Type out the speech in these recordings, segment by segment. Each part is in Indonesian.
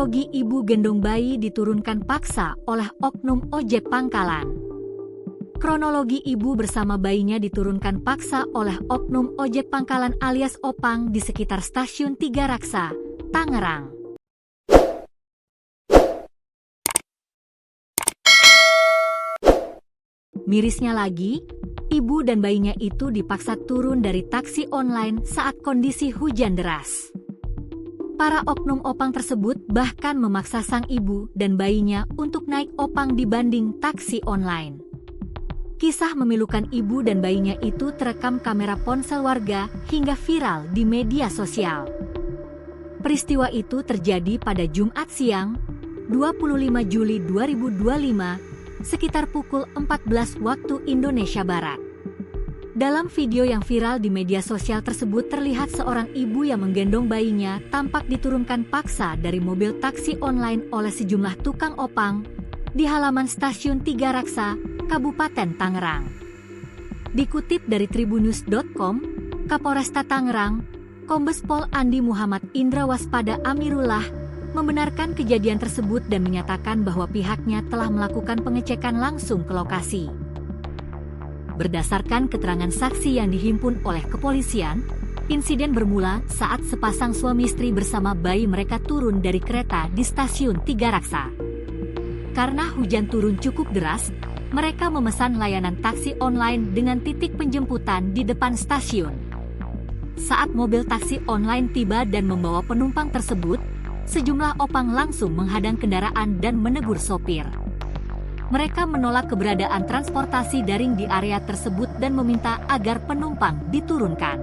Kronologi ibu gendong bayi diturunkan paksa oleh oknum ojek pangkalan. Kronologi ibu bersama bayinya diturunkan paksa oleh oknum ojek pangkalan alias opang di sekitar stasiun Tiga Raksa, Tangerang. Mirisnya lagi, ibu dan bayinya itu dipaksa turun dari taksi online saat kondisi hujan deras. Para oknum opang tersebut bahkan memaksa sang ibu dan bayinya untuk naik opang dibanding taksi online. Kisah memilukan ibu dan bayinya itu terekam kamera ponsel warga hingga viral di media sosial. Peristiwa itu terjadi pada Jumat siang, 25 Juli 2025, sekitar pukul 14 waktu Indonesia Barat. Dalam video yang viral di media sosial tersebut terlihat seorang ibu yang menggendong bayinya tampak diturunkan paksa dari mobil taksi online oleh sejumlah tukang opang di halaman stasiun Tiga Raksa, Kabupaten Tangerang. Dikutip dari tribunnews.com, Kapolresta Tangerang, Kombes Pol Andi Muhammad Indra Waspada Amirullah, membenarkan kejadian tersebut dan menyatakan bahwa pihaknya telah melakukan pengecekan langsung ke lokasi. Berdasarkan keterangan saksi yang dihimpun oleh kepolisian, insiden bermula saat sepasang suami istri bersama bayi mereka turun dari kereta di stasiun Tiga Raksa. Karena hujan turun cukup deras, mereka memesan layanan taksi online dengan titik penjemputan di depan stasiun. Saat mobil taksi online tiba dan membawa penumpang tersebut, sejumlah opang langsung menghadang kendaraan dan menegur sopir. Mereka menolak keberadaan transportasi daring di area tersebut dan meminta agar penumpang diturunkan.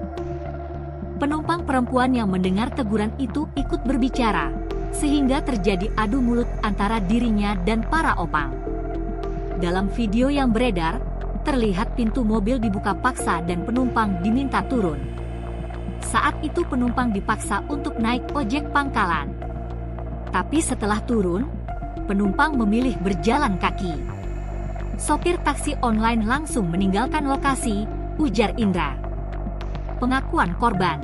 Penumpang perempuan yang mendengar teguran itu ikut berbicara, sehingga terjadi adu mulut antara dirinya dan para opang. Dalam video yang beredar, terlihat pintu mobil dibuka paksa dan penumpang diminta turun. Saat itu penumpang dipaksa untuk naik ojek pangkalan. Tapi setelah turun, penumpang memilih berjalan kaki. Sopir taksi online langsung meninggalkan lokasi, ujar Indra. Pengakuan korban.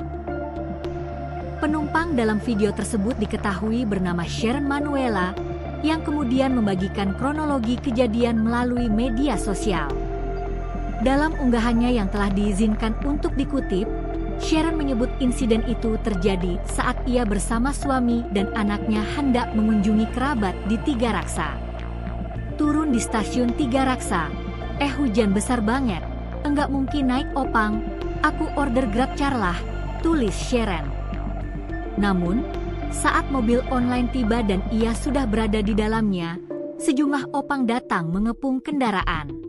Penumpang dalam video tersebut diketahui bernama Sharon Manuela, yang kemudian membagikan kronologi kejadian melalui media sosial. Dalam unggahannya yang telah diizinkan untuk dikutip, Sharon menyebut insiden itu terjadi saat ia bersama suami dan anaknya hendak mengunjungi kerabat di Tiga Raksa. Turun di stasiun Tiga Raksa, hujan besar banget, enggak mungkin naik opang, aku order GrabCar lah, tulis Sharon. Namun, saat mobil online tiba dan ia sudah berada di dalamnya, sejumlah opang datang mengepung kendaraan.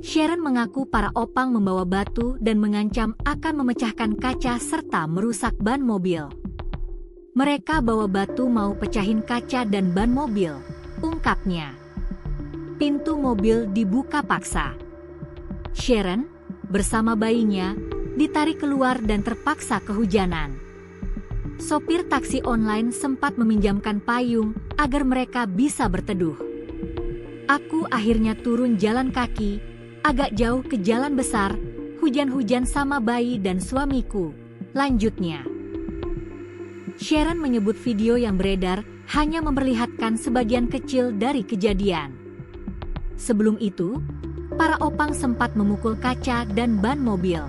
Sharon mengaku para opang membawa batu dan mengancam akan memecahkan kaca serta merusak ban mobil. Mereka bawa batu mau pecahin kaca dan ban mobil, ungkapnya. Pintu mobil dibuka paksa. Sharon, bersama bayinya, ditarik keluar dan terpaksa kehujanan. Sopir taksi online sempat meminjamkan payung agar mereka bisa berteduh. Aku akhirnya turun jalan kaki, agak jauh ke jalan besar, hujan-hujan sama bayi dan suamiku, lanjutnya. Sharon menyebut video yang beredar hanya memperlihatkan sebagian kecil dari kejadian. Sebelum itu, para opang sempat memukul kaca dan ban mobil.